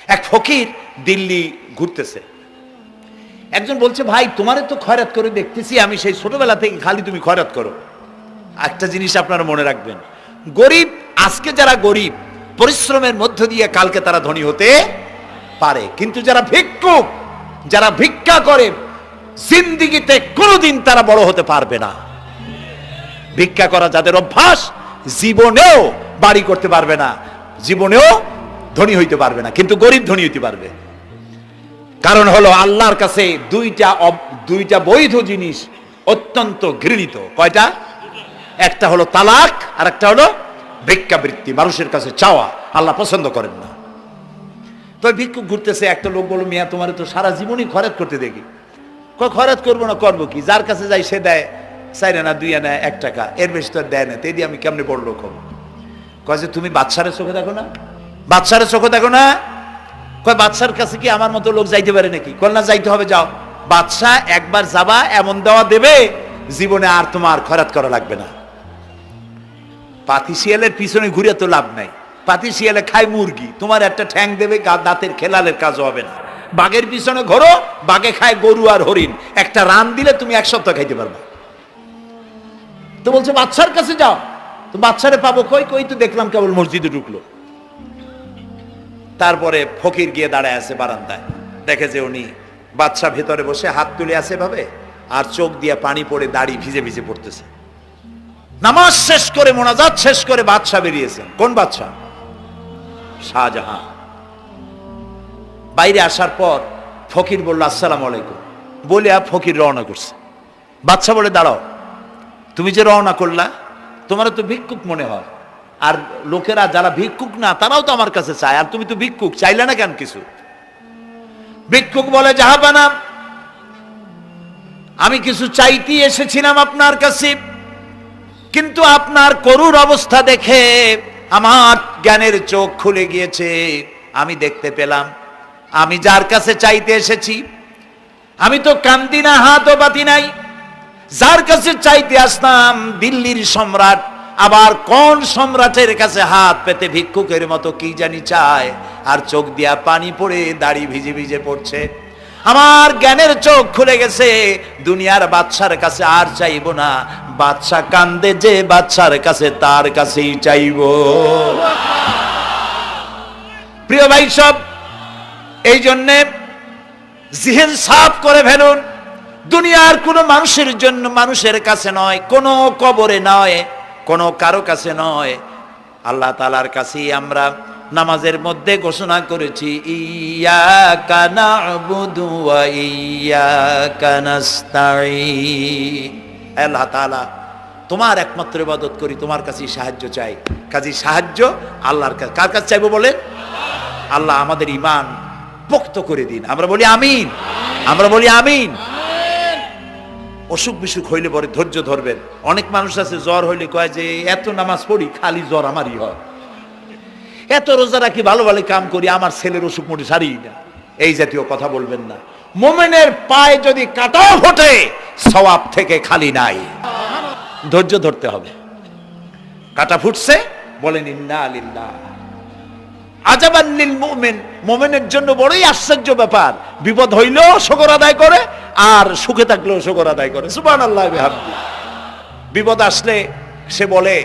এক ফকির দিল্লি ঘুরতেছে, একজন বলছে, ভাই তোমারে তো খয়রাত করে দেখতেছি আমি সেই ছোটবেলা থেকে, খালি তুমি খয়রাত করো। একটা জিনিস আপনারা মনে রাখবেন, গরিব, আজকে যারা গরিব পরিশ্রমের মধ্য দিয়ে কালকে তারা ধনী হতে পারে, কিন্তু যারা ভিক্ষুক, যারা ভিক্ষা করে, জিন্দেগিতে কোনোদিন তারা বড় হতে পারবে না। ভিক্ষা করা যাদের অভ্যাস, জীবনেও বাড়ি করতে পারবে না, জীবনেও ধনী হইতে পারবে না, কিন্তু গরিব ধনী হইতে পারবে। কারণ হলো আল্লাহর কাছে দুইটা বৈধ জিনিস অত্যন্ত ঘৃণিত। কয়টা? একটা হলো তালাক, আর একটা হলো ভিক্ষাবৃত্তি, মানুষের কাছে চাওয়া। আল্লাহ পছন্দ করেন না। তো ভিক্ষুক ঘুরতেছে, একটা লোক বলল, মিয়া তোমার তো সারা জীবনই খরচ করতে দেখি। খরচ করবো না, করবো কি? যার কাছে যাই সে দেয় 4 আনা 2 আনা 1 টাকা, এর বেশি তো দেয় না, তেদি আমি কেমনে বড় লোক হবো? কয় যে তুমি বাদশারে চোখে দেখো না, বাদশারে চোখে দেখো না। কয় বাদশার কাছে কি আমার মতো লোক যাইতে পারে নাকি? কল না, যাইতে হবে, যাও। বাদশা একবার যাবা, এমন দেওয়া দেবে জীবনে আর তোমার খরচ করা লাগবে না। পাতি শিয়ালের পিছনে ঘুরে তো লাভ নাই, পাতি শিয়ালে খায় মুরগি, তোমার একটা ঠ্যাং দেবে, দাঁতের খেলালের কাজও হবে না। বাঘের পিছনে ঘোরো, বাঘে খায় গরু আর হরিণ, একটা রান দিলে তুমি 1 সপ্তাহ খাইতে পারবে। তো বলছে বাদশার কাছে যাও। তো বাদশারে পাবো কই? কই তো দেখলাম কেবল মসজিদে ঢুকলো। তারপরে ফকির গিয়ে দাঁড়ায় আছে বারান্দায়, দেখে যে উনি বাদশা ভেতরে বসে হাত তুলে আছে ভাবে, আর চোখ দিয়ে পানি পড়ে দাড়ি ভিজে ভিজে পড়তেছে। নামাজ শেষ করে, মোনাজাত শেষ করে বাদশা বেরিয়েছেন। কোন বাদশা? শাহজাহান। বাইরে আসার পর ফকির বলল, আসসালামু আলাইকুম বলে ফকির রওনা করছে। বাদশা বলে, দাঁড়াও, তুমি যে রওনা করলা, তোমার তো ভিক্ষুক মনে হয়, আর লোকেরা যারা ভিক্ষুক না তারাও তো আমার কাছে চায়, আর তুমি তো ভিক্ষুক, চাইলে না কেন কিছু? ভিক্ষুক বলে, জাহাপানা, আমি কিছু চাইতে এসেছিলাম আপনার কাছে, কিন্তু আপনার করুণ অবস্থা দেখে আমার জ্ঞানের চোখ খুলে গিয়েছে। আমি দেখতে পেলাম আমি যার কাছে চাইতে এসেছি, আমি তো কান্দি না, হাতও পাতি নাই। যার কাছে চাইতে আসলাম দিল্লির সম্রাট, আবার কোন সম্রাটের কাছে হাত পেতে ভিক্ষুকের মতো কি জানি চায়, আর চোখ দিয়া পানি পড়ে দাড়ি ভিজে ভিজে পড়ছে। আমার জ্ঞানের চোখ খুলে গেছে, দুনিয়ার বাদশার কাছে আর চাইবো না। বাদশা কান্দে যে বাদশার কাছে, তার কাছেই চাইবো। প্রিয় ভাই সব, এই জন্যে জিহেন সাফ করে ফেলুন। দুনিয়ার কোন মানুষের জন্য, মানুষের কাছে নয়, কোন কবরে নয়, কোন কারো কাছে নয়, আল্লাহ তাআলার কাছেই আমরা নামাজের মধ্যে ঘোষণা করেছি, ইয়াকা না'বুদু ওয়া ইয়াকা নাস্তাঈন। আল্লাহ তাআলা, তোমার একমাত্র ইবাদত করি, তোমার কাছেই সাহায্য চাই। কাজী সাহায্য আল্লাহর কাছে। কার কাছে চাইবো বলেন? আল্লাহ আমাদের ঈমান পোক্ত করে দিন। আমরা বলি আমিন, আমরা বলি আমিন। অসুখ বিসুখ হইলে পরে ধৈর্য ধরবেন। অনেক মানুষ আছে জ্বর হইলে কয় যে এত নামাজ পড়ি খালি জ্বর আমারই হয়, এত রোজা রাখি, ভালো ভালো কাম করি, আমার ছেলের অসুখ মোটে সারি না। এই জাতীয় কথা বলবেন না। মুমিনের পায়ে যদি কাঁটাও ফোটে, সওয়াব থেকে খালি নাই। ধৈর্য ধরতে হবে। কাঁটা ফুটছে, বলেন ইন্না লিল্লাহ। আজাবান লিল মুমিন, মুমিনের জন্য বড়ই আশ্চর্য ব্যাপার, বিপদ হইলেও শুকর আদায় করে, আর সুখে থাকলেও শুকর আদায় করে। সুবহানাল্লাহ বিহামদি। বিপদ আসলে সে বলে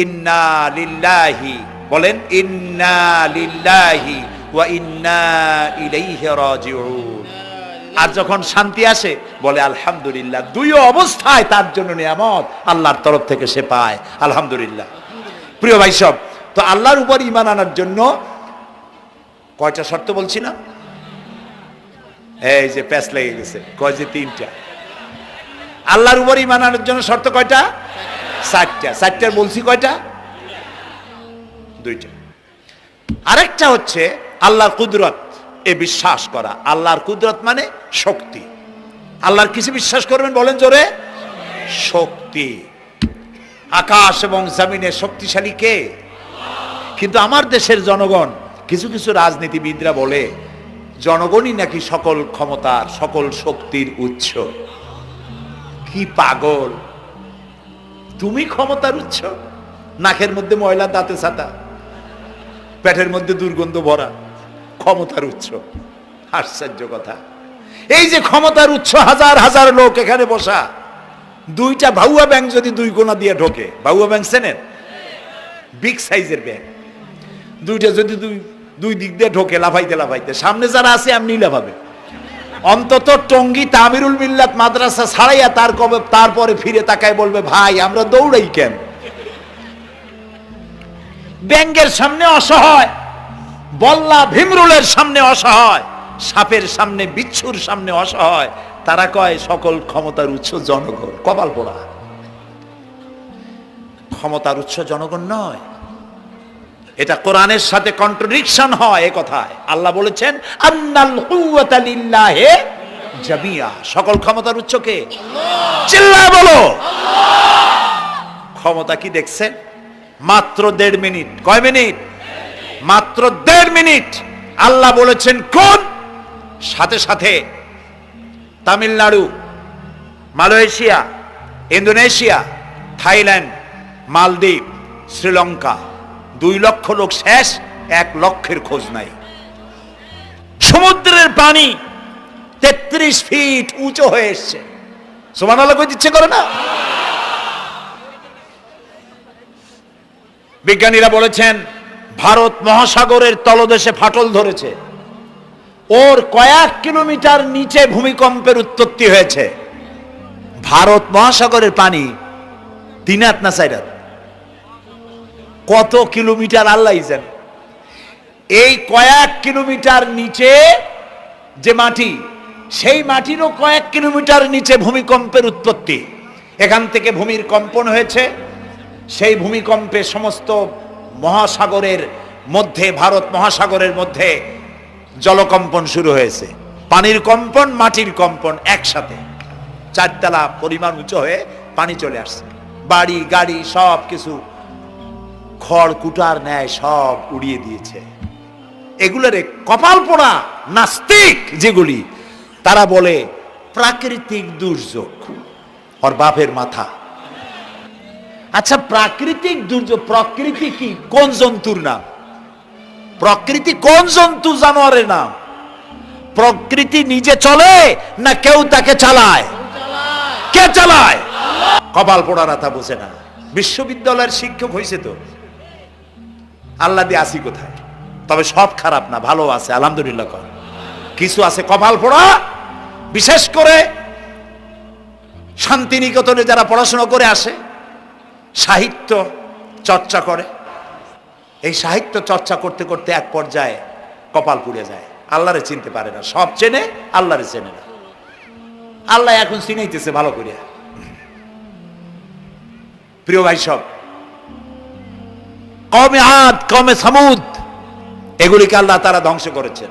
ইন্না লিল্লাহি, বলেন ইন্না লিল্লাহি ওয়া ইন্না ইলাইহি রাজিউন। আর যখন শান্তি আসে বলে আলহামদুলিল্লাহ। দুই অবস্থায় তার জন্য নিয়ামত আল্লাহর তরফ থেকে সে পায়, আলহামদুলিল্লাহ। প্রিয় ভাই সব, তো আল্লাহর উপর ঈমান আনার জন্য কয়টা শর্ত বলছি না? এই যে প্যাচ লেগে গেছে, কয় যে 3টা। আল্লাহর উপর ঈমান আনার জন্য শর্ত কয়টা? 4টা। 4টার বলছি কয়টা? 2টা। আরেকটা হচ্ছে আল্লাহর কুদরত, এ বিশ্বাস করা। আল্লাহর কুদরত মানে শক্তি। আল্লাহর কিছু বিশ্বাস করবেন, বলেন জোরে? শক্তি। আকাশ এবং জমিনে শক্তিশালী কে? কিন্তু আমার দেশের জনগণ, কিছু কিছু রাজনীতিবিদরা বলে জনগণই নাকি সকল ক্ষমতার, সকল শক্তির উৎস। কি পাগল! তুমি ক্ষমতার উৎস? নাকের মধ্যে ময়লা, দাঁতে ছাতা, পেটের মধ্যে দুর্গন্ধ ভরা, ক্ষমতার উৎস। আশ্চর্য কথা, এই যে ক্ষমতার উৎস, হাজার হাজার লোক এখানে বসা, দুইটা ভাউয়া ব্যাংক যদি দুই কোণা দিয়ে ঢোকে, ভাউয়া ব্যাংক চেনেন? বিগ সাইজের ব্যাংক, দুইটা যদি দুই দিক দিয়ে ঢোকে লাফাইতে লাফাইতে, সামনে যারা আছে এমনি লাফাবে। অন্তত টঙ্গী তামিরুল মিল্লাত মাদ্রাসা ছাড়াইয়া তারপরে ফিরে তাকায় বলবে, ভাই আমরা দৌড়াই কেন? ব্যাংকের সামনে অসহায়, বল্লা ভীমরুলের সামনে অসহায়, সাপের সামনে বিচ্ছুর সামনে অসহায়, তারা কয় সকল ক্ষমতার উৎস জনগণ। কপাল পোড়া, ক্ষমতার উৎস জনগণ নয়। এটা কোরআনের সাথে কন্ট্রাডিকশন হয় এ কথায়। আল্লাহ বলেছেন আন্নাল কুওয়াতা লিল্লাহি জামিয়া, সকল ক্ষমতার উৎস কে? চিল্লায় বলো ক্ষমতা কি দেখছেন? মাত্র 1.5 মিনিট। কয় মিনিট? মাত্র 1.5 মিনিট। আল্লাহ বলেছেন কোন? সাথে সাথে তামিলনাড়ু, মালয়েশিয়া, ইন্দোনেশিয়া, থাইল্যান্ড, মালদ্বীপ, শ্রীলঙ্কা, 2 লক্ষ লোক শেষ, 1 লক্ষের খোঁজ নাই। সমুদ্রের পানি 33 ফিট উঁচু হয়ে এসছে। সুবহানাল্লাহ কই ইচ্ছে করে না? বিজ্ঞানীরা বলেছেন ভারত মহাসাগরের তলদেশে ফাটল ধরেছে, ওর কয়েক কিলোমিটার নিচে ভূমিকম্পের উৎপত্তি হয়েছে। ভারত মহাসাগরের পানি 3 হাত না 4 হাত, কত কিলোমিটার আল্লাহ জানে। এই কয়েক কিলোমিটার নিচে যে মাটি, সেই মাটিরও কয়েক কিলোমিটার নিচে ভূমিকম্পের উৎপত্তি। এখান থেকে ভূমির কম্পন হয়েছে, সেই ভূমিকম্পে সমস্ত মহাসাগরের মধ্যে, ভারত মহাসাগরের মধ্যে জলকম্পন শুরু হয়েছে। পানির কম্পন, মাটির কম্পন একসাথে 4 তলা পরিমাণ উঁচু হয়ে পানি চলে আসছে। বাড়ি গাড়ি সব কিছু খড় কুটার ন্যায় সব উড়িয়ে দিয়েছে। এগুলোরে কপাল পোড়া নাস্তিক যেগুলি, তারা বলে প্রাকৃতিক দুর্যোগ। ওর বাপের মাথা। আচ্ছা, প্রাকৃতিক দুর্যোগ, প্রকৃতি কি? কোন জন্তুর নাম? প্রকৃতি কোন জন্তু জানোয়ারের নাম? প্রকৃতি নিজে চলে না কেউ তাকে চালায়? কে চালায়? কপাল পোড়ারা তা বোঝে না। বিশ্ববিদ্যালয়ের শিক্ষক হয়েছে তো, আল্লাহ দিয়ে আসি কোথায়? তবে সব খারাপ না, ভালো আছে আলহামদুলিল্লাহ। কিছু আছে কপাল পোড়া, বিশেষ করে শান্তিনিকেতনে যারা পড়াশোনা করে আসে, সাহিত্য চর্চা করে, এই সাহিত্য চর্চা করতে করতে এক পর্যায়ে কপাল পুড়ে যায়, আল্লাহরে চিনতে পারে না। সব চেনে, আল্লাহরে চেনে না। আল্লাহ এখন চিনাইতেছে ভালো করিয়া। প্রিয় ভাই সব, কওমে আদ, কওমে সামুদ, এগুলিকে আল্লাহ তারা ধ্বংস করেছেন।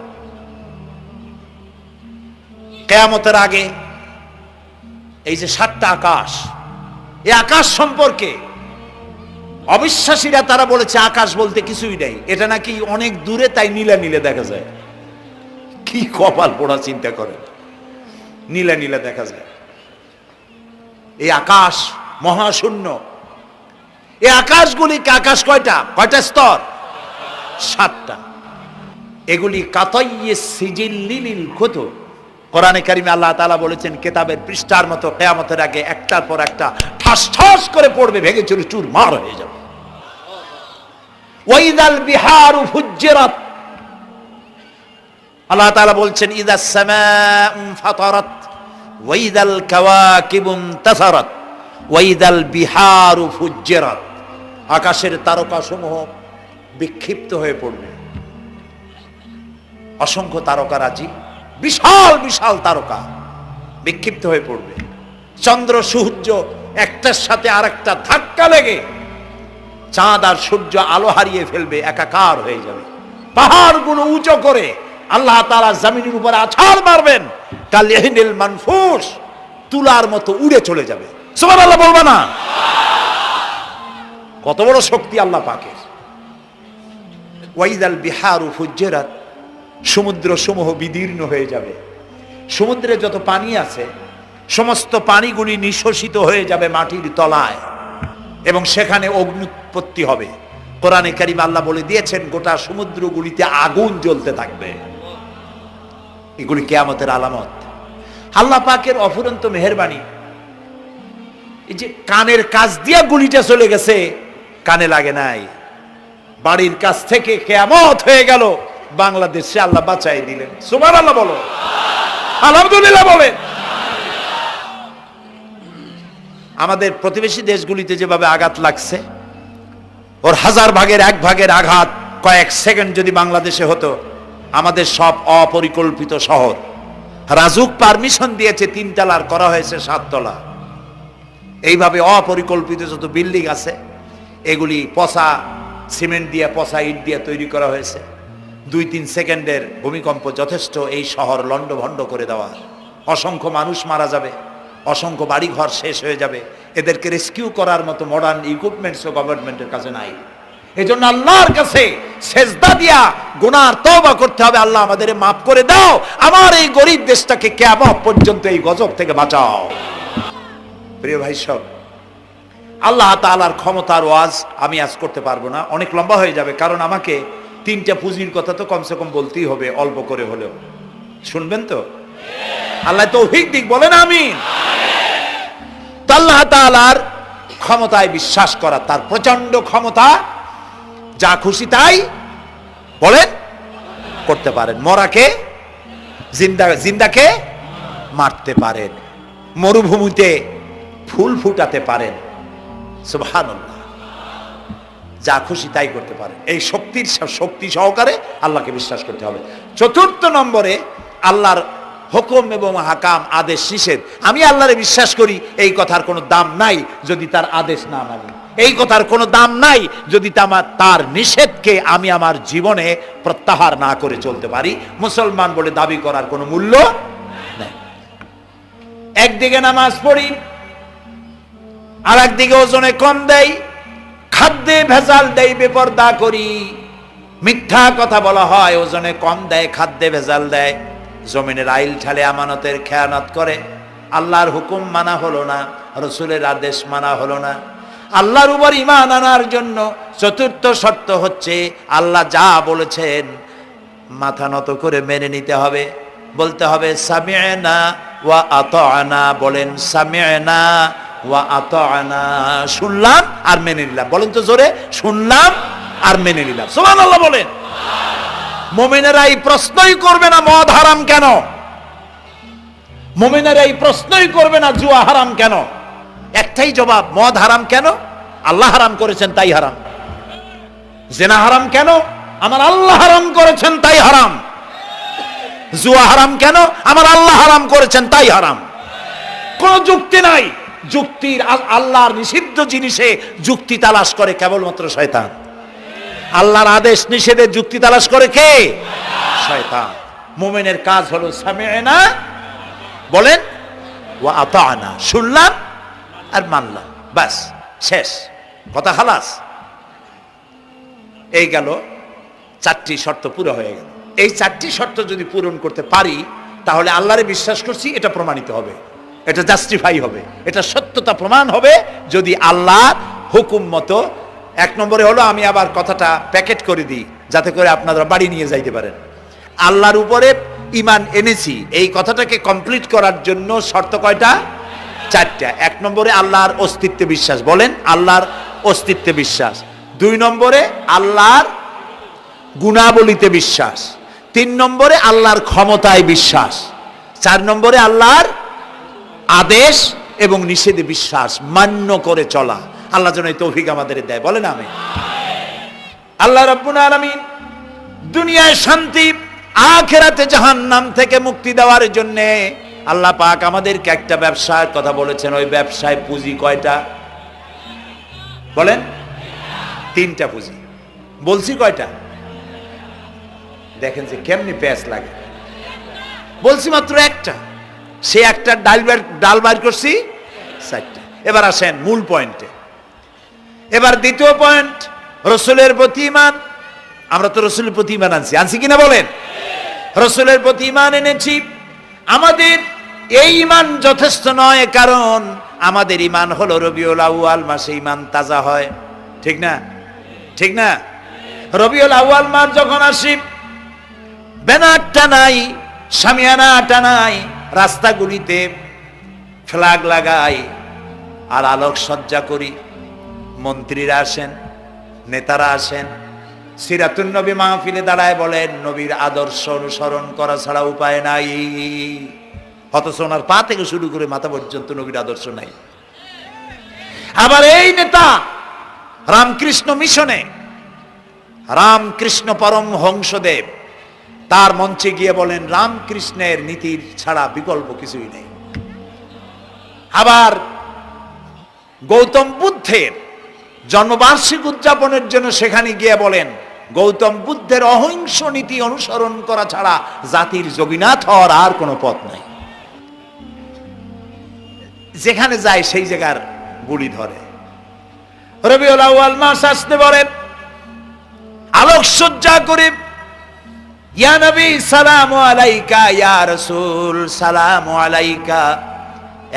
কিয়ামতের আগে এই যে 7টা আকাশ, এই আকাশ সম্পর্কে অবিশ্বাসীরা তারা বলেছে আকাশ বলতে কিছুই নাই, এটা নাকি অনেক দূরে, তাই নীলা নীলে দেখা যায়। কি কপাল পোড়া চিন্তা করে, নীলা নীলা দেখা যায়। এই আকাশ মহাশূন্য। এই আকাশগুলিকে, আকাশ কয়টা? কয়টা স্তর? 7টা। এগুলি কাতাইয়ে সিজিল্লিল কুতুব। কোরআনে কারিমে আল্লাহ তাআলা বলেছেন কিতাবের পৃষ্ঠার মতো কিয়ামতের আগে একটার পর একটা ঠাস ঠাস করে পড়বে, ভেঙে চুরে চুরমার হয়ে যাবে। ওয়াইদাল বিহারু ফুজ্জিরাত, আল্লাহ তাআলা বলছেন ইদাস সামাউ ফাতারাত ওয়াইদাল কাওয়াকিবু ইনতাসারাত ওয়াইদাল বিহারু ফুজ্জিরাত। আকাশের তারকাসমূহ বিক্ষিপ্ত হয়ে পড়বে। অসংখ্য তারকারাজি, বিশাল বিশাল তারকা বিক্ষিপ্ত হয়ে পড়বে। চন্দ্র সূর্য একটার সাথে আরেকটা ধাক্কা লেগে চাঁদ আর সূর্য আলো হারিয়ে ফেলবে, একাকার হয়ে যাবে। পাহাড়গুলো উঁচু করে আল্লাহ তাআলা জমিনের উপরে আছাড় মারবেন, কালিহিনিল মানফুস, তুলার মতো উড়ে চলে যাবে। সুবহানাল্লাহ বলবা না? কত বড় শক্তি আল্লাহ পাকের। ওয়াইদাল বিহারু ফুজ্জিরাত, সমুদ্র সমূহ বিদীর্ণ হয়ে যাবে। সমুদ্রে যত পানি আছে সমস্ত পানিগুলি নিঃশোষিত হয়ে যাবে মাটির তলায়, এবং সেখানে অগ্নুৎপত্তি হবে। কোরআনে কারিম আল্লাহ বলে দিয়েছেন গোটা সমুদ্রগুলিতে আগুন জ্বলতে থাকবে। এগুলি কিয়ামতের আলামত। আল্লাহ পাকের অফুরন্ত মেহেরবানি। এই যে কানের কাছ দিয়া গুলিটা চলে গেছে, কানে লাগে নাই, বাড়ির কাছ থেকে কিয়ামত হয়ে গেল, বাংলাদেশে আল্লাহ বাঁচাই দিলেন। সুবহানাল্লাহ বলো, আলহামদুলিল্লাহ বলেন। আমাদের প্রতিবেশী দেশগুলিতে যেভাবে আঘাত লাগছে, ওর 1000 ভাগের 1 ভাগের আঘাত কয়েক সেকেন্ড যদি বাংলাদেশে হতো, আমাদের সব অপরিকল্পিত শহর, রাজুক পারমিশন দিয়েছে 3 তলার, করা হয়েছে 7 তলা। এইভাবে অপরিকল্পিত যত বিল্ডিং আছে এগুলি পচা সিমেন্ট দিয়ে, পচা ইট দিয়ে তৈরি করা হয়েছে। 2-3 সেকেন্ডের ভূমিকম্প যথেষ্ট এই শহর লন্ডভন্ড করে দেওয়ার। অসংখ্য মানুষ মারা যাবে, অসংখ্য বাড়িঘর শেষ হয়ে যাবে। এদেরকে রেস্কিউ করার মতো মডার্ন ইকুইপমেন্টসও গভর্নমেন্টের কাছে নাই। এজন্য আল্লাহর কাছে সেজদা দিয়া গুনার তওবা করতে হবে, আল্লাহ আমাদের মাফ করে দাও, আমার এই গরিব দেশটাকে কিয়ামত পর্যন্ত এই গজব থেকে বাঁচাও। প্রিয় ভাই সব, আল্লাহ তাআলার ক্ষমতার ওয়াজ আমি আজ করতে পারবো না, অনেক লম্বা হয়ে যাবে, কারণ আমাকে 3টা পুঁজির কথা তো কমসে কম বলতেই হবে, অল্প করে হলেও। শুনবেন তো? আল্লাহ তৌফিক দিক, বলেন আমিন। আল্লাহ তাআলার ক্ষমতায় বিশ্বাস করা, তার প্রচন্ড ক্ষমতা, যা খুশি তাই বলেন করতে পারেন। মরাকে জিন্দাকে মারতে পারেন, মরুভূমিতে ফুল ফুটাতে পারেন। সুবহানাল্লাহ, যা খুশি তাই করতে পারেন। এই শক্তি সহকারে আল্লাহকে বিশ্বাস করতে হবে। 4 নম্বরে আল্লাহর হুকুম এবং হাকাম, আদেশ নিষেধ। আমি আল্লাহরে বিশ্বাস করি, এই কথার কোনো দাম নাই যদি তার আদেশ না মানি। এই কথার কোনো দাম নাই যদি তার নিষেধকে আমি আমার জীবনে প্রত্যাহার না করে চলতে পারি। মুসলমান বলে দাবি করার কোনো মূল্য নেই। একদিকে নামাজ পড়ি, আর একদিকে ওজনে কম দেই, খাদ্যে ভেজাল দেই, বেপরদা করি, মিথ্যা কথা বলা হয়, ওজনে কম দেয়, খাদ্যে ভেজাল দেয়, জমিনের আইল ঠালে আমানতের খেয়ানত করে। আল্লাহর হুকুম মানা হলো না, রসুলের আদেশ মানা হলো না। আল্লাহর উপর ঈমান আনার জন্য 4র্থ শর্ত হচ্ছে আল্লাহ যা বলেছেন মাথা নত করে মেনে নিতে হবে, বলতে হবে সামি'না ওয়া আতা'না। বলেন সামি'না ওয়া আতা'না, শুনলাম আর মেনে নিলাম। বলেন তো জোরে, শুনলাম আর মেনে নিলাম। সুবহানাল্লাহ বলেন। মুমিনেরা এই প্রশ্নই করবে না মদ হারাম কেন, মুমিনেরা এই প্রশ্নই করবে না জুয়া হারাম কেন। একটাই জবাব, মদ হারাম কেন? আল্লাহ হারাম করেছেন তাই হারাম। জিনা হারাম কেন? আমার আল্লাহ হারাম করেছেন তাই হারাম। জুয়া হারাম কেন? আমার আল্লাহ হারাম করেছেন তাই হারাম। কোন যুক্তি নাই। যুক্তির, আল্লাহর নিষিদ্ধ জিনিসে যুক্তি তালাশ করে কেবলমাত্র শয়তান। আল্লাহর আদেশ নিষেধে যুক্তি তালাশ করে কে? শয়তান। মুমিনের কাজ হলো সামি'না, বলেন, ওয়া আতা'না, শুনলাম আর মানলাম, বাস, শেষ কথা, খালাস। এই গেল 4টি শর্ত পুরো হয়ে গেল। এই 4টি শর্ত যদি পূরণ করতে পারি তাহলে আল্লাহরে বিশ্বাস করছি এটা প্রমাণিত হবে, এটা জাস্টিফাই হবে, এটা সত্যতা প্রমাণ হবে যদি আল্লাহর হুকুম মতো। 1 নম্বরে হলো, আমি আবার কথাটা প্যাকেট করে দিই যাতে করে আপনারা বাড়ি নিয়ে যাইতে পারেন। আল্লাহর উপরে ঈমান এনেছি, এই কথাটাকে কমপ্লিট করার জন্য শর্ত কয়টা? 4টা। 1 নম্বরে আল্লাহর অস্তিত্বে বিশ্বাস, বলেন আল্লাহর অস্তিত্বে বিশ্বাস। 2 নম্বরে আল্লাহর গুণাবলীতে বিশ্বাস। 3 নম্বরে আল্লাহর ক্ষমতায় বিশ্বাস। 4 নম্বরে আল্লাহর আদেশ এবং নিষেধে বিশ্বাস, মান্য করে চলা। আল্লাহ যেন এই তৌফিক আমাদের দেয়, বলেন আমিন। আল্লাহ রাব্বুল আলামিন দুনিয়ায় শান্তি, আখিরাতে জাহান্নাম থেকে মুক্তি দেওয়ার জন্য আল্লাহ পাক আমাদেরকে একটা ব্যবসার কথা বলেছেন। ওই ব্যবসায় পুঁজি কয়টা? বলেন। 3টা পুঁজি। বলছি কয়টা? দেখেন যে কেমনি প্যাঁচ লাগে। বলছি মাত্র একটা, সে একটা ডাল বার করছি 4টা। এবার আসেন মূল পয়েন্টে। এবার দ্বিতীয় পয়েন্ট, রসুলের প্রতি ঈমান। আমরা তো রসুলের প্রতি ঈমান আনছি কিনা বলেন? রসুলের প্রতি ঈমান এনেছি। আমাদের এই ঈমান যথেষ্ট নয়, কারণ আমাদের ঈমান হলো রবিউল আউয়াল মাসে ঈমান তাজা হয়, ঠিক না? ঠিক না? রবিউল আউয়াল মাস যখন আসি, ব্যানার টানাই, শামিয়ানা টানাই, রাস্তাগুলিতে ফ্ল্যাগ লাগাই আর আলোক সজ্জা করি। মন্ত্রীরা আসেন, নেতারা আসেন, সিরাতুন নবী মাহফিলে দাঁড়ায় বলেন নবীর আদর্শ অনুসরণ করা ছাড়া উপায় নাই। অথচ ওনার পা থেকে শুরু করে মাথা পর্যন্ত নবীর আদর্শ নাই। আবার এই নেতা রামকৃষ্ণ মিশনে, রামকৃষ্ণ পরমহংসদেব তার মঞ্চে গিয়ে বলেন রামকৃষ্ণের নীতির ছাড়া বিকল্প কিছুই নেই। আবার গৌতম বুদ্ধের জন্মবার্ষিকী উদযাপনের জন্য সেখানে গিয়ে বলেন গৌতম বুদ্ধের অহিংস নীতি অনুসরণ করা ছাড়া জাতির যোগীনাথ হওয়ার আর কোনো পথ নাই। যেখানে যায় সেই জায়গার বুলি ধরে। রবিউল আউয়াল মাস আসতে পারে, আলোকসজ্জা করে ইয়া নবী সালামু আলাইকা, ইয়া রাসূল সালামু আলাইকা।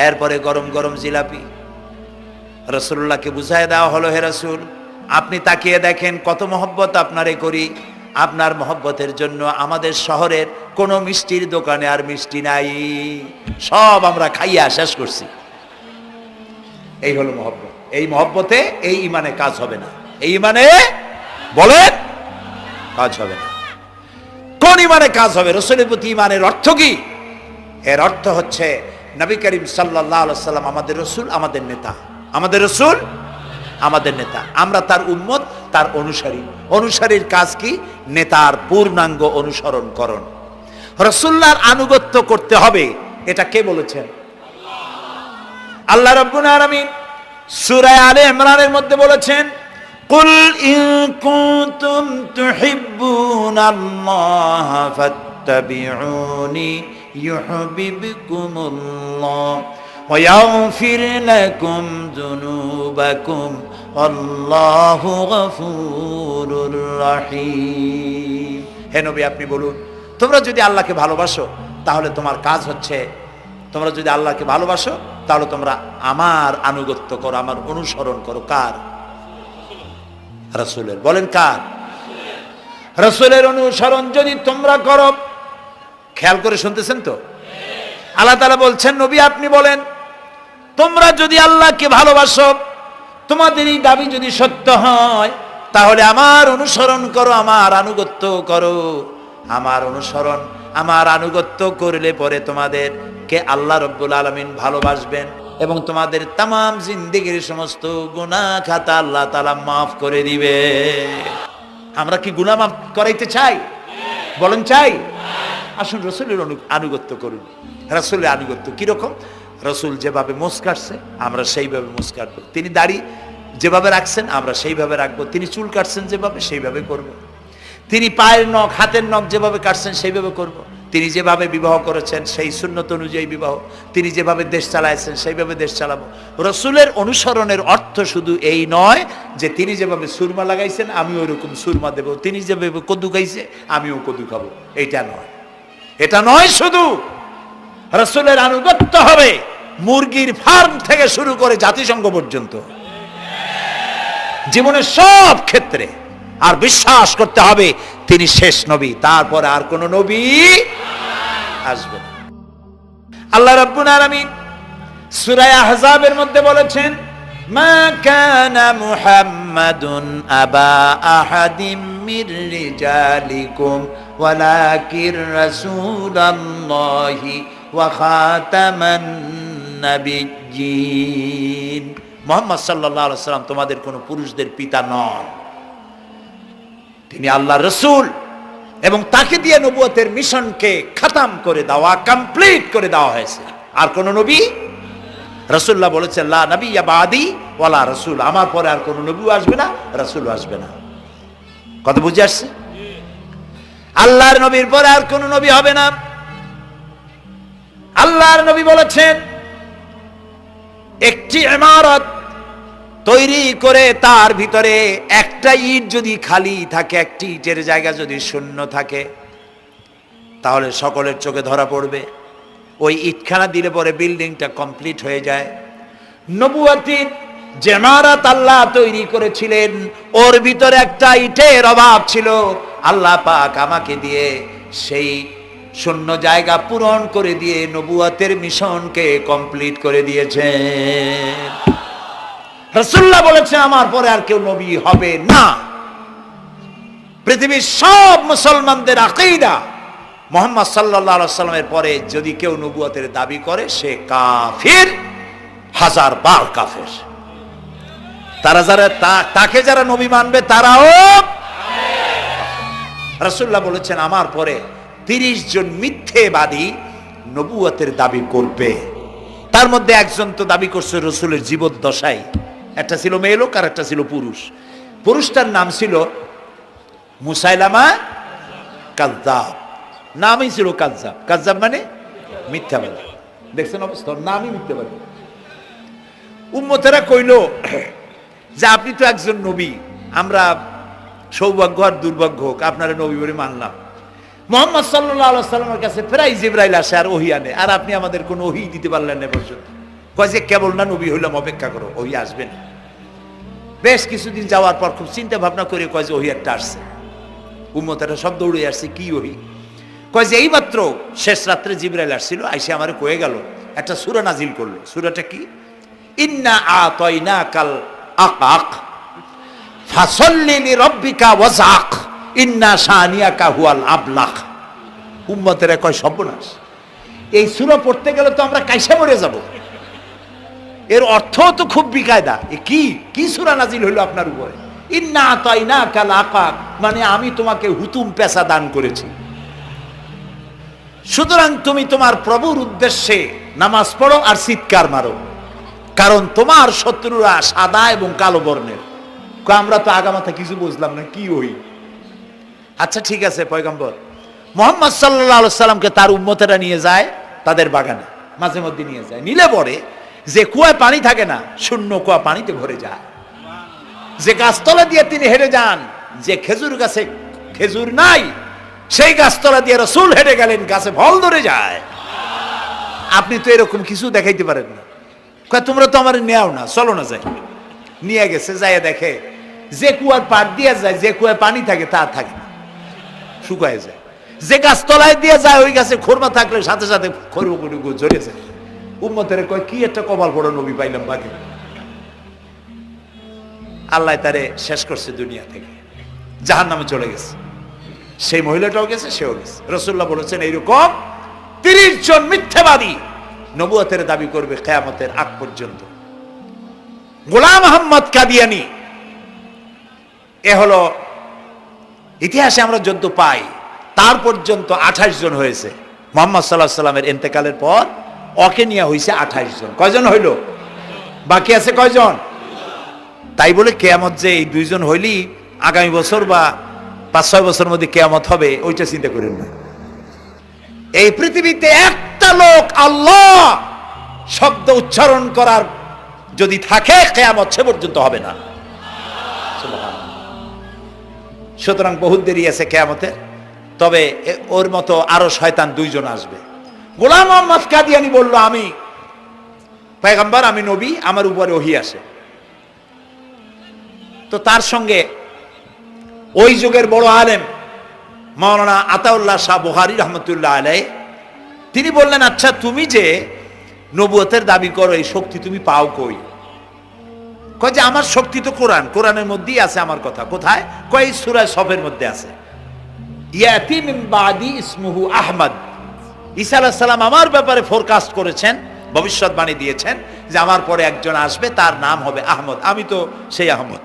এরপরে গরম গরম জিলাপি রাসূলুল্লাহকে বুঝায় দেওয়া হলো, হে রাসূল আপনি তাকিয়ে দেখেন কত মহব্বত আপনারে করি, আপনার মহব্বতের জন্য আমাদের শহরের কোনো মিষ্টির দোকানে আর মিষ্টি নাই, সব আমরা খাইয়া শেষ করছি। এই হলো মহব্বত। এই মহব্বতে এই ইমানে কাজ হবে না। এই ইমানে বলেন কাজ হবে না। কোন ইমানে কাজ হবে? রাসূলের প্রতি ইমানের অর্থ কি? এর অর্থ হচ্ছে নবী করিম সাল্লাল্লাহু আলাইহি ওয়াসাল্লাম আমাদের রাসূল, আমাদের নেতা। আমাদের রাসূল আমাদের নেতা, আমরা তার উম্মত, তার অনুসারী। অনুসারীর কাজ কি? নেতার পূর্ণাঙ্গ অনুসরণ করণ। রাসূলুল্লাহর আনুগত্য করতে হবে, এটা কে বলেছেন? আল্লাহ রাব্বুল আলামিন সূরা আলে ইমরানের মধ্যে বলেছেন কুল ইন কুনতুম তুহিব্বুনাল্লাহ ফাত্তাবিউনি ইউহিব্বুকুমুল্লাহ ওয়া ইয়াগফির লাকুম যুনুবাকুম আল্লাহু গফুরুর রহিম। হে নবী আপনি বলুন, তোমরা যদি আল্লাহকে ভালোবাসো তাহলে তোমার কাজ হচ্ছে, তোমরা যদি আল্লাহকে ভালোবাসো তাহলে তোমরা আমার আনুগত্য করো, আমার অনুসরণ করো। কার? রাসূলের। বলেন কার? রাসূলের অনুসরণ যদি তোমরা করো, খেয়াল করে শুনতেছেন তো? আল্লাহ তাআলা বলছেন নবী আপনি বলেন তোমরা যদি আল্লাহকে ভালোবাসো, তোমাদের এই দাবি যদি সত্য হয় তাহলে আমার অনুসরণ করো, আমার আনুগত্য করো। আমার অনুসরণ, আমার আনুগত্য করলে পরে তোমাদেরকে আল্লাহ রাব্বুল আলামিন ভালোবাসবেন এবং তোমাদের তামাম জিন্দেগির সমস্ত গুনাহ খাতা আল্লাহ তাআলা মাফ করে দিবে। আমরা কি গুনাহ মাফ করাইতে চাই? বলেন চাই? আসুন রাসূলের আনুগত্য করুন। রাসূলের আনুগত্য কিরকম? রাসূল যেভাবে মোস কাটছে আমরা সেইভাবে মোস কাটবো। তিনি দাড়ি যেভাবে রাখছেন আমরা সেইভাবে রাখবো। তিনি চুল কাটছেন যেভাবে সেইভাবে করব। তিনি পায়ের নখ, হাতের নখ যেভাবে কাটছেন সেইভাবে করব। তিনি যেভাবে বিবাহ করেছেন সেই সুন্নত অনুযায়ী বিবাহ, তিনি যেভাবে দেশ চালাইছেন সেইভাবে দেশ চালাবো। রাসূলের অনুসরণের অর্থ শুধু এই নয় যে তিনি যেভাবে সুরমা লাগাইছেন আমি ওইরকম সুরমা দেব, তিনি যেভাবে কদু খাইছে আমিও কদু খাবো, এইটা নয়। এটা নয়, শুধু রাসূলের আনুগত্য হবে মুরগির ফার্ম থেকে শুরু করে জাতিসংঘ পর্যন্ত, জীবনের সব ক্ষেত্রে। আর বিশ্বাস করতে হবে তিনি শেষ নবী, তারপরে আর কোন নবী আসবে না। আল্লাহ রাব্বুল আলামিন সূরা আহজাবের মধ্যে বলেছেন মা কানা মুহাম্মাদুন আবা আহাদিম মির রিজালিকুম ওয়ালাকির রাসূলুল্লাহি ওয়া খাতামান নাবিয়্যিন। মুহাম্মদ সাল্লাল্লাহু আলাইহি ওয়াসাল্লাম তোমাদের কোন পুরুষদের পিতা নন, তিনি আল্লাহর রাসূল এবং তাকে দিয়ে নবুয়তের মিশনকে খতম করে দেওয়া, কমপ্লিট করে দেওয়া হয়েছে। আর কোন নবী? রাসূলুল্লাহ বলেছেন লা নবিয়্যা বাদি ওয়ালা রাসূল, আমার পরে আর কোন নবীও আসবে না, রাসূলও আসবে না। কথা বুঝে আসছে? আল্লাহর নবীর পরে আর কোন নবী হবে না। আল্লাহর নবী বলেছেন একটি ইমারত তৈরি করে তার ভিতরে একটা ইট যদি খালি থাকে, একটি ইটের জায়গা যদি শূন্য থাকে তাহলে সকলের চোখে ধরা পড়বে। ওই ইটখানা দিলে পরে বিল্ডিংটা কমপ্লিট হয়ে যায়। নবুয়তের যে ইমারত আল্লাহ তৈরি করেছিলেন ওর ভিতরে একটা ইটের অভাব ছিল, আল্লাহ পাক আমাকে দিয়ে সেই শূন্য জায়গা পূরণ করে দিয়ে নবুয়তের মিশনকে কমপ্লিট করে দিয়েছেন। রাসূলুল্লাহ বলেছেন আমার পরে আর কেউ নবী হবে না। পৃথিবীর সব মুসলমানদের আকীদা মুহাম্মদ সাল্লাল্লাহু আলাইহি ওয়াসাল্লামের পরে যদি কেউ নবুয়তের দাবি করে সে কাফির, হাজার বার কাফের। তারা যারা তাকে যারা নবী মানবে তারাও। রাসূলুল্লাহ বলেছেন আমার পরে 30 জন মিথ্যেবাদী নবুয়তের দাবি করবে। তার মধ্যে একজন তো দাবি করছে রাসূলের জীবদ্দশায়, একটা ছিল মেয়ে লোক আর একটা ছিল পুরুষ। পুরুষটার নাম ছিল মুসাইলামা কাযযাব, নামই ছিল কাযযাব। কাযযাব মানে মিথ্যাবাদী। দেখছেন অবস্থা, নামই মিথ্যাবাদী। উম্মতেরা কইল যে আপনি তো একজন নবী, আমরা সৌভাগ্য আর দুর্ভাগ্য হোক আপনারা নবী বলে মানলাম। মুহাম্মদ সাল্লাল্লাহু আলাইহি ওয়াসাল্লামের কাছে প্রায় জিবরাইল আসে আর ওহী আনে, আর আপনি আমাদের কোনো ওহী দিতে পারলেন না পর্যন্ত। কয় যে কেবল না নবী হইলাম, অপেক্ষা করো, ওহী আসবে না। বেশ কিছুদিন যাওয়ার পর খুব চিন্তা ভাবনা করে কয় যে ওহী একটা আসছে। উম্মতেরা সব দৌড়ে আসছে, কি ওহী? কয় যে এইমাত্র শেষ রাত্রে জিবরাইল আসছিল, আইসে আমারে কয়ে গেল একটা সূরা নাজিল করলো। সূরাটা কি? ইন্না আতাইনাকাল আকাক ফাসাল্লি লিরাব্বিকা ওয়াজআক ইন্না শানিয়াকা হুয়াল আবলাক। উম্মতেরা কয় সর্বনাশ, এই সূরা পড়তে গেলে তো আমরা কাইসা মরে যাব। এর অর্থ তো খুব বিকায়দা। এ কি সূরা নাজিল হইল আপনার উপরে? ইন্না আতাইনাকাল আকাক মানে আমি তোমাকে হুতুম পেশা দান করেছি, সুতরাং তুমি তোমার প্রভুর উদ্দেশ্যে নামাজ পড়ো আর চিৎকার মারো, কারণ তোমার শত্রুরা সাদা এবং কালো বর্ণের। আমরা তো আগামাথা কিছু বুঝলাম না, কি ওই? আচ্ছা ঠিক আছে, পয়গম্বর মুহাম্মদ সাল্লাল্লাহু আলাইহি সাল্লামকে তার উম্মতেরা নিয়ে যায় তাদের বাগানে, মাঝে মধ্যে নিয়ে যায়। নিলে পরে যে কুয়ায় পানি থাকে না, শূন্য কুয়া পানিতে ভরে যায়। যে গাছতলা দিয়ে তিনি হেঁটে যান, যে খেজুর গাছে খেজুর নাই সেই গাছতলা দিয়ে রাসূল হেঁটে গেলেন, গাছে ফল ধরে যায়। আপনি তো এরকম কিছু দেখাইতে পারেন না। তোমরা তো আমার নেও না, চলো না যাই। নিয়ে গেছে, যাইয়া দেখে যে কুয়ার পাড় দিয়ে যায়, যে কুয়ায় পানি থাকে তা থাকে না, শুকায় যায়। যে গাছতলায় দিয়ে যায় ওই গাছে খোরমা থাকলে সাথে সাথে খরমা ঝরে যায়। উম্মতের কয় কি একটা কপাল পড়ো নবী পাইলাম বাকি। আল্লাহ তারে শেষ করছে দুনিয়া থেকে, জাহান্নামে চলে গেছে। সেই মহিলাটাও গেছে, সেও গেছে। রাসূলুল্লাহ বলেছেন এইরকম 30 জন মিথ্যাবাদী নবুয়তের দাবি করবে কিয়ামতের আগ পর্যন্ত। গোলাম আহমদ কাদিয়ানী, এ হলো ইতিহাসে আমরা যদ্য পাই তার পর্যন্ত 28 জন হয়েছে। মুহাম্মদ সাল্লাল্লাহু আলাইহি সাল্লামের ইন্তেকালের পর ওকে নিয়ে হয়েছে 28 জন। কয়জন হইল? বাকি আছে কয়জন? তাই বলে কিয়ামত যে এই 2 জন হইলি আগামী বছর বা 5-6 বছরের মধ্যে কিয়ামত হবে ওইটা চিন্তা করেন না। এই পৃথিবীতে একটা লোক আল্লাহ শব্দ উচ্চারণ করার যদি থাকে কিয়ামত সে পর্যন্ত হবে না। সুতরাং বহুত দেরি আছে কিয়ামতে। তবে ওর মতো আরো শয়তান 2 জন আসবে। গোলাম আহমদ কাদিয়ানী বলল আমি পয়গম্বর, আমি নবী, আমার উপরে ওহী আসে। তো তার সঙ্গে ওই যুগের বড় আলেম মাওলানা আতাউল্লাহ শাহ বুখারী রহমতুল্লাহ আলাইহি তিনি বললেন, আচ্ছা তুমি যে নবুয়তের দাবি করো এই শক্তি তুমি পাও কই? কয় যে আমার শক্তি তো কোরআন, কোরআনের মধ্যেই আছে আমার কথা। কোথায়? কয় সূরা সফের মধ্যে আছে, ইয়াতি মিন বাদি ইসমুহু আহমদ। ঈসা আলাইহিস সালাম আমার ব্যাপারে ফোরকাস্ট করেছেন, ভবিষ্যৎবাণী দিয়েছেন যে আমার পরে একজন আসবে তার নাম হবে আহমদ, আমি তো সেই আহমদ।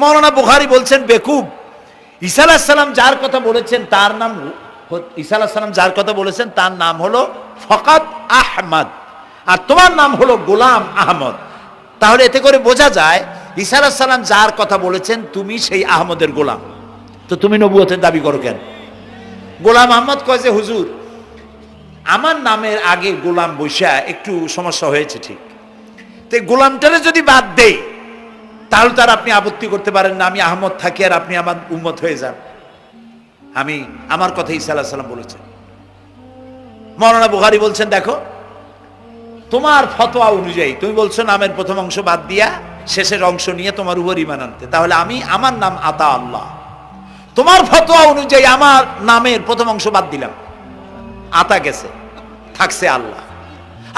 মাওলানা বুখারী বলছেন বেকুব, ঈসা আলাইহিস সালাম যার কথা বলেছেন তার নাম, ঈসা আলাইহিস সালাম যার কথা বলেছেন তার নাম হলো ফকাত আহমদ, আর তোমার নাম হলো গোলাম আহমদ। তাহলে এতে করে বোঝা যায় ঈসা আলাইহিস সালাম যার কথা বলেছেন তুমি সেই আহমদের গোলাম, তো তুমি নবুয়তের দাবি করো কেন? গোলাম আহমদ কয় যে হুজুর আমার নামের আগে গোলাম বৈশা একটু সমস্যা হয়েছে, ঠিক, তো গোলামটারে যদি বাদ দেই তাহলে তার আপনি আপত্তি করতে পারেন না আমি আহমদ থাকি আর আপনি আমার উম্মত হয়ে যান। আমি আমার কথা ঈসা আলাইহিস সালাম বলেছেন। মাওলানা বুখারী বলছেন দেখো তোমার ফতোয়া অনুযায়ী তুমি বলছো নামের প্রথম অংশ বাদ দিয়া শেষের অংশ নিয়ে তোমার উপর ঈমান আনতে, তাহলে আমার নাম আতা আল্লাহ, তোমার ফতোয়া অনুযায়ী আমার নামের প্রথম অংশ বাদ দিলাম, আতা গেছে, থাকছে আল্লাহ।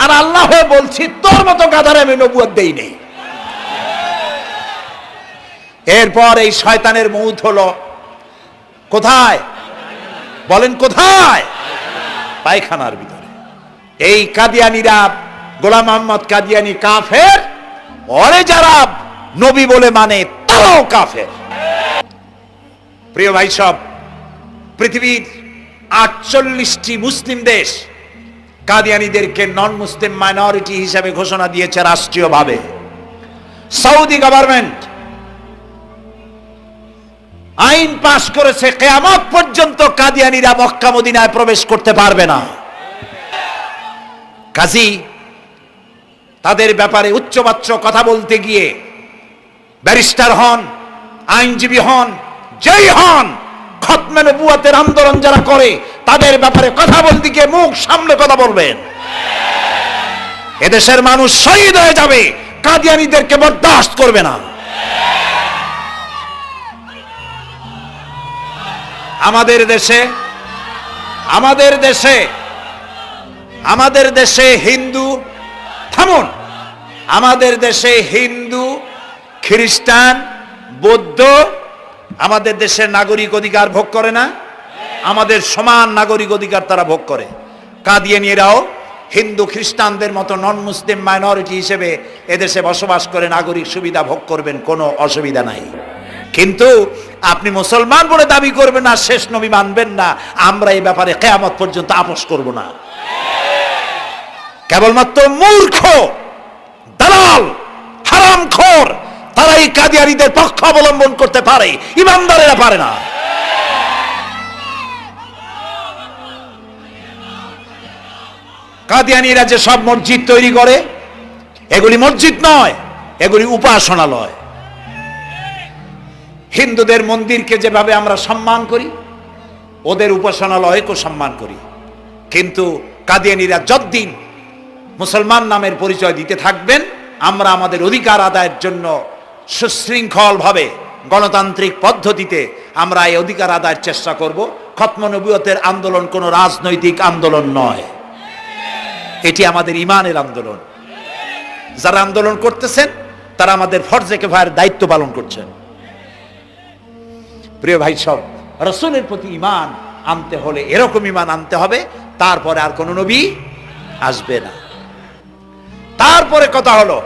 আর আল্লাহ হয়ে বলছি তোর মতো গাধারে আমি নবুয়ত দেই নেই। এরপর এই শয়তানের মৌত হলো কোথায় বলেন? কোথায়? পায়খানার ভিতরে। এই কাদিয়ানীরা, গোলাম মোহাম্মদ কাদিয়ানী কাফের, ওরে যারা নবী বলে মানে তারাও কাফের। প্রিয় ভাই সব, পৃথিবীর 48টি মুসলিম দেশ কাদিয়ানীদেরকে নন মুসলিম মাইনরিটি হিসেবে ঘোষণা দিয়েছে রাষ্ট্রীয়ভাবে। সৌদি গভর্নমেন্ট আইন পাশ করেছে কিয়ামত পর্যন্ত কাদিয়ানীরা মক্কা মদিনায় প্রবেশ করতে পারবে না। কাজী তাদের ব্যাপারে উচ্চবাচ্য কথা বলতে গিয়ে ব্যারিস্টার হন, আইনজীবী হন, যেই হন, খতমে নবুয়তের আন্দোলন যারা করে তাদের ব্যাপারে কথা বলতে গিয়ে মুখ সামনে কথা বলবেন। এদেশের মানুষ শহীদ হয়ে যাবে, কাদিয়ানীদেরকে বরদাস্ত করবে না। আমাদের দেশে হিন্দু, থামুন, আমাদের দেশে হিন্দু, খ্রিস্টান, বৌদ্ধ আমাদের দেশের নাগরিক অধিকার ভোগ করে না? আমাদের সমান নাগরিক অধিকার তারা ভোগ করে। কাদিয়ানীরাও হিন্দু খ্রিস্টানদের মতো নন মুসলিম মাইনরিটি হিসেবে এদেশে বসবাস করে নাগরিক সুবিধা ভোগ করবেন, কোনো অসুবিধা নাই। কিন্তু আপনি মুসলমান বলে দাবি করবেন না, শেষ নবী মানবেন না, আমরা এই ব্যাপারে কিয়ামত পর্যন্ত আপোষ করব না। কেবলমাত্র মূর্খ, দালাল, হারামখোর তারাই কাদিয়ানীদের পক্ষ অবলম্বন করতে পারে, ইমানদারেরা পারে না। কাদিয়ানীরা যে সব মসজিদ তৈরি করে, এগুলি মসজিদ নয়, এগুলি উপাসনালয়। হিন্দুদের মন্দিরকে যেভাবে আমরা সম্মান করি, ওদের উপাসনালয়কেও সম্মান করি। কিন্তু কাদিয়ানীরা যতদিন মুসলমান নামের পরিচয় দিতে থাকবেন, আমরা আমাদের অধিকার আদায়ের জন্য সুশৃঙ্খল ভাবে গণতান্ত্রিক পদ্ধতিতে আমরা এই অধিকার আদায়ের চেষ্টা করব। খতম নবুয়তের আন্দোলন কোনো রাজনৈতিক আন্দোলন নয়, এটি আমাদের ইমানের আন্দোলন। যারা আন্দোলন করতেছেন তারা আমাদের ফরজে কিফায়ার দায়িত্ব পালন করছেন। প্রিয় ভাই সব, রাসূলের প্রতি ঈমান আনতে হলে এরকম ঈমান আনতে হবে, তারপরে আর কোন নবী আসবে না। তারপরে কথা হলো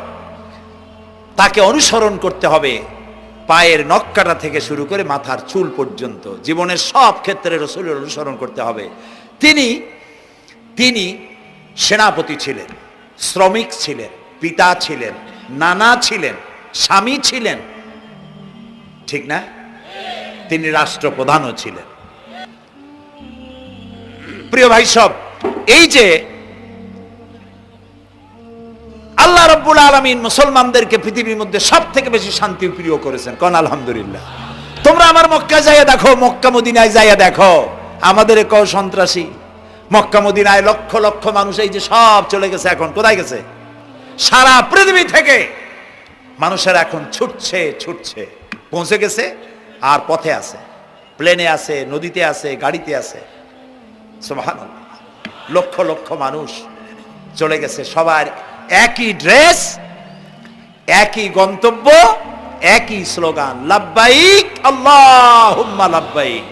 তাকে অনুসরণ করতে হবে পায়ের নখকাটা থেকে শুরু করে মাথার চুল পর্যন্ত, জীবনের সব ক্ষেত্রে রাসূলের অনুসরণ করতে হবে। তিনি সেনাপতি ছিলেন, শ্রমিক ছিলেন, পিতা ছিলেন, নানা ছিলেন, স্বামী ছিলেন, ঠিক না? তিনি রাষ্ট্রপ্রধানও ছিলেন। প্রিয় ভাই সব, এই যে আল্লাহ রাব্বুল আলামিন মুসলমানদেরকে পৃথিবীর মধ্যে সবথেকে বেশি শান্তি প্রিয় করেছেন, কোন আলহামদুলিল্লাহ। তোমরা আমার মক্কা যাইয়া দেখো, মক্কা মদিনায় যাইয়া দেখো, আমাদের কও সন্ত্রাসী। মক্কা মদিনায় লক্ষ লক্ষ মানুষ এই যে সব চলে গেছে, এখন কোথায় গেছে? সারা পৃথিবী থেকে মানুষের এখন ছুটছে পৌঁছে গেছে, আর পথে আছে, প্লেনে আছে, নদীতে আছে, গাড়িতে আছে। সুবহানাল্লাহ, লক্ষ লক্ষ মানুষ চলে গেছে, সবার একই ড্রেস, একই গন্তব্য, একই স্লোগান, লাব্বাইক আল্লাহুম্মা লাব্বাইক।